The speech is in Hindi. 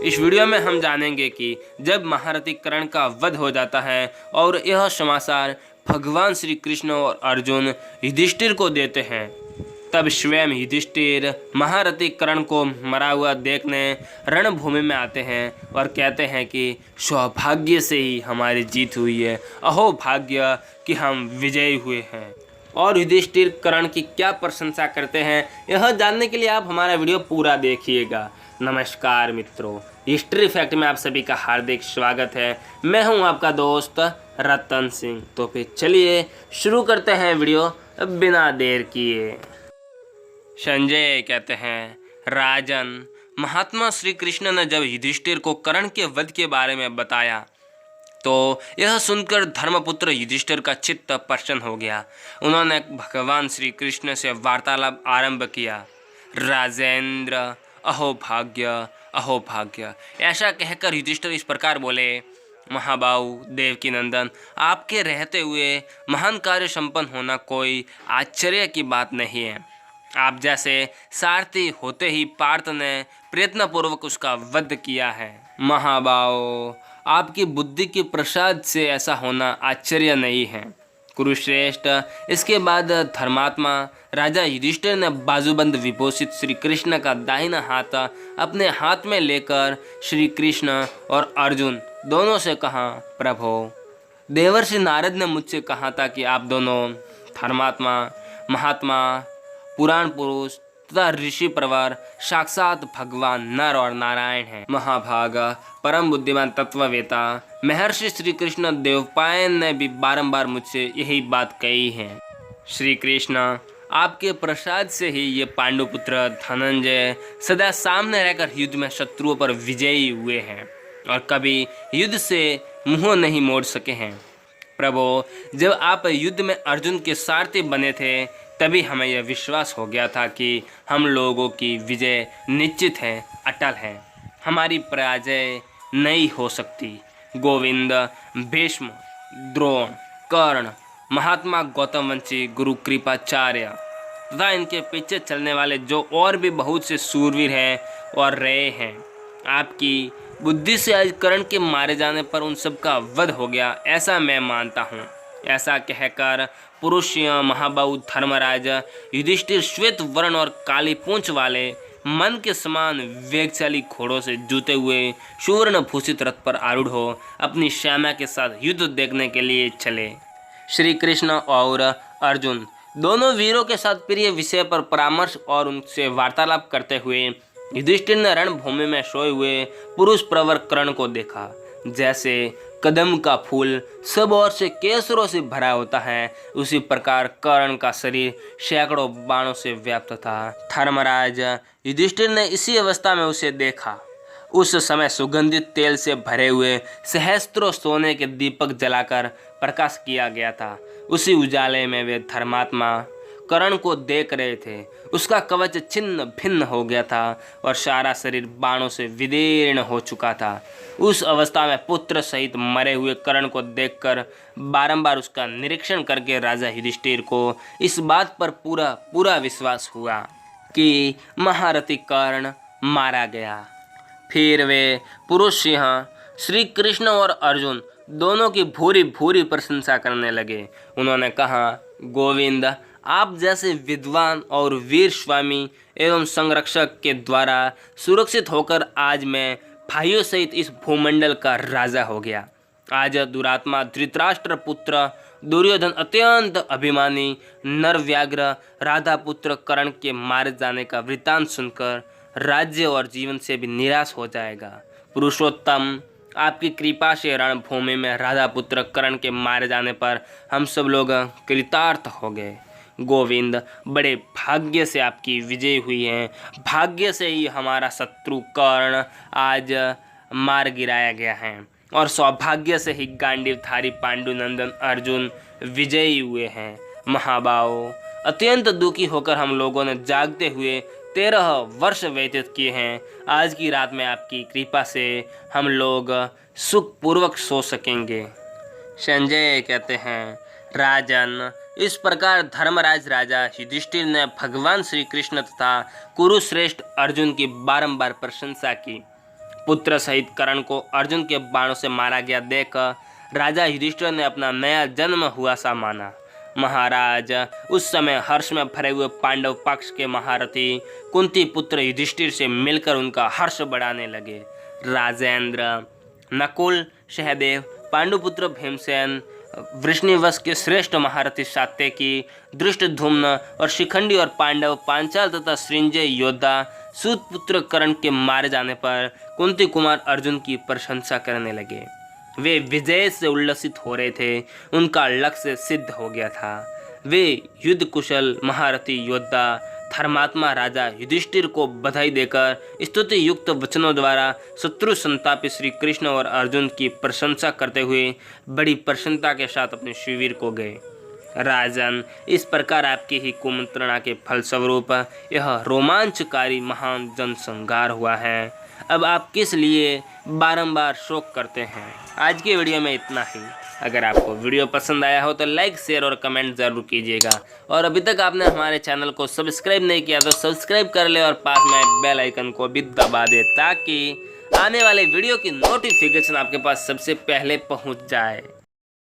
इस वीडियो में हम जानेंगे कि जब महारथी कर्ण का वध हो जाता है और यह समाचार भगवान श्री कृष्ण और अर्जुन युधिष्ठिर को देते हैं, तब स्वयं युधिष्ठिर महारथी कर्ण को मरा हुआ देखने रणभूमि में आते हैं और कहते हैं कि सौभाग्य से ही हमारी जीत हुई है, अहो भाग्य कि हम विजयी हुए हैं। और युधिष्ठिर कर्ण की क्या प्रशंसा करते हैं, यह जानने के लिए आप हमारा वीडियो पूरा देखिएगा। नमस्कार मित्रों, हिस्ट्री फैक्ट में आप सभी का हार्दिक स्वागत है। मैं हूं आपका दोस्त रतन सिंह। तो फिर चलिए शुरू करते हैं वीडियो बिना देर किए। संजय कहते हैं, राजन, महात्मा श्री कृष्ण ने जब युधिष्ठिर को कर्ण के वध के बारे में बताया तो यह सुनकर धर्मपुत्र युधिष्ठिर का चित्त प्रसन्न हो गया। उन्होंने भगवान श्री कृष्ण से वार्तालाप आरंभ किया। राजेंद्र, अहो भाग्य, अहो भाग्य, ऐसा कहकर युधिष्ठिर इस प्रकार बोले, महाबाहु देवकी नंदन, आपके रहते हुए महान कार्य संपन्न होना कोई आश्चर्य की बात नहीं है। आप जैसे सारथी होते ही पार्थ ने प्रयत्नपूर्वक उसका वध किया है। महाबाहु, आपकी बुद्धि के प्रसाद से ऐसा होना आश्चर्य नहीं है। कुरुश्रेष्ठ, इसके बाद धर्मात्मा राजा युधिष्ठिर ने बाजूबंद विभूषित श्री कृष्ण का दाहिना हाथ अपने हाथ में लेकर श्री कृष्ण और अर्जुन दोनों से कहा, प्रभो, देवर्षि नारद ने मुझसे कहा था कि आप दोनों धर्मात्मा, महात्मा, पुराण पुरुष तथा ऋषि प्रवर साक्षात भगवान नर और नारायण हैं। महाभागा, परम बुद्धिमान तत्ववेता महर्षि श्री कृष्ण देवपायन ने भी बारंबार मुझसे यही बात कही है। श्री कृष्ण, आपके प्रसाद से ही ये पांडुपुत्र धनंजय सदा सामने रहकर युद्ध में शत्रुओं पर विजयी हुए हैं और कभी युद्ध से मुंह नहीं मोड़ सके हैं। प्रभु, जब आप युद्ध में अर्जुन के सारथी बने थे तभी हमें यह विश्वास हो गया था कि हम लोगों की विजय निश्चित है, अटल है, हमारी पराजय नहीं हो सकती। गोविंद, भीष्म, द्रोण, कर्ण, महात्मा गौतमवंशी, गुरु कृपाचार्य तथा इनके पीछे चलने वाले जो और भी बहुत से सूरवीर हैं और रहे हैं, आपकी बुद्धि से आज कर्ण के मारे जाने पर उन सब का वध हो गया, ऐसा मैं मानता हूँ। ऐसा कहकर पुरुष महाबाहु धर्मराज युधिष्ठिर श्वेत वर्ण और काली पूंछ वाले मन के समान वेगशाली घोड़ों से जूते हुए सुवर्ण भूषित रथ पर आरूढ़ हो अपनी श्यामा के साथ युद्ध देखने के लिए चले। श्री कृष्ण और अर्जुन दोनों वीरों के साथ प्रिय विषय पर परामर्श और उनसे वार्तालाप करते हुए युधिष्ठिर ने रणभूमि में सोए हुए पुरुष प्रवर कर्ण को देखा। जैसे कदम का फूल सब ओर से केसरों से भरा होता है, उसी प्रकार कर्ण का शरीर सैकड़ों बाणों से व्याप्त था। धर्मराज युधिष्ठिर ने इसी अवस्था में उसे देखा। उस समय सुगंधित तेल से भरे हुए सहस्त्रों सोने के दीपक जलाकर प्रकाश किया गया था। उसी उजाले में वे धर्मात्मा कर्ण को देख रहे थे। उसका कवच छिन्न भिन्न हो गया था और सारा शरीर बाणों से विदीर्ण हो चुका था। उस अवस्था में पुत्र सहित मरे हुए कर्ण को देखकर बारंबार उसका निरीक्षण करके राजा युधिष्ठिर को इस बात पर पूरा विश्वास हुआ कि महारथी कर्ण मारा गया। फिर वे पुरुष सिंह श्री कृष्ण और अर्जुन दोनों की भूरी भूरी प्रशंसा करने लगे। उन्होंने कहा, गोविंद, आप जैसे विद्वान और वीर स्वामी एवं संरक्षक के द्वारा सुरक्षित होकर आज मैं भाइयों सहित इस भूमंडल का राजा हो गया। आज दुरात्मा धृतराष्ट्र पुत्र दुर्योधन अत्यंत अभिमानी नरव्याघ्र राधा पुत्र कर्ण के मारे जाने का वृत्तांत सुनकर राज्य और जीवन से भी निराश हो जाएगा। पुरुषोत्तम, आपकी कृपा से रणभूमि में राधा पुत्र कर्ण के मारे जाने पर हम सब लोग कृतार्थ हो गए। गोविंद, बड़े भाग्य से आपकी विजय हुई है। भाग्य से ही हमारा शत्रु कर्ण आज मार गिराया गया है और सौभाग्य से ही गांडीवधारी पांडुनंदन अर्जुन विजयी हुए हैं। महाबाहु, अत्यंत दुखी होकर हम लोगों ने जागते हुए 13 वर्ष व्यतीत किए हैं। आज की रात में आपकी कृपा से हम लोग सुखपूर्वक सो सकेंगे। संजय कहते हैं, राजन, इस प्रकार धर्मराज राजा युधिष्ठिर ने भगवान श्री कृष्ण तथा कुरुश्रेष्ठ अर्जुन की बारंबार प्रशंसा की। पुत्र सहित कर्ण को अर्जुन के बाणों से मारा गया देख राजा युधिष्ठिर ने अपना नया जन्म हुआ सा माना। महाराज उस समय हर्ष में भरे हुए पांडव पक्ष के महारथी कुंती पुत्र युधिष्ठिर से मिलकर उनका हर्ष बढ़ाने लगे। राजेंद्र, नकुल, सहदेव, पांडुपुत्र भीमसेन, वृष्णिवश के श्रेष्ठ महारथी सात्यकी, धृष्टद्युम्न और शिखंडी और पांडव पांचाल तथा सृंजय योद्धा सूतपुत्र कर्ण के मारे जाने पर कुंती कुमार अर्जुन की प्रशंसा करने लगे। वे विजय से उल्लसित हो रहे थे। उनका लक्ष्य सिद्ध हो गया था। वे युद्ध कुशल महारथी योद्धा धर्मात्मा राजा युधिष्ठिर को बधाई देकर स्तुति युक्त वचनों द्वारा शत्रु संतापी श्री कृष्ण और अर्जुन की प्रशंसा करते हुए बड़ी प्रसन्नता के साथ अपने शिविर को गए। राजन, इस प्रकार आपकी ही कुमंत्रणा के फलस्वरूप यह रोमांचकारी महान जनसंहार हुआ है। अब आप किस लिए बारंबार शोक करते हैं? आज की वीडियो में इतना ही। अगर आपको वीडियो पसंद आया हो तो लाइक, शेयर और कमेंट ज़रूर कीजिएगा। और अभी तक आपने हमारे चैनल को सब्सक्राइब नहीं किया तो सब्सक्राइब कर ले और पास में बेल आइकन को भी दबा दे ताकि आने वाले वीडियो की नोटिफिकेशन आपके पास सबसे पहले पहुंच जाए।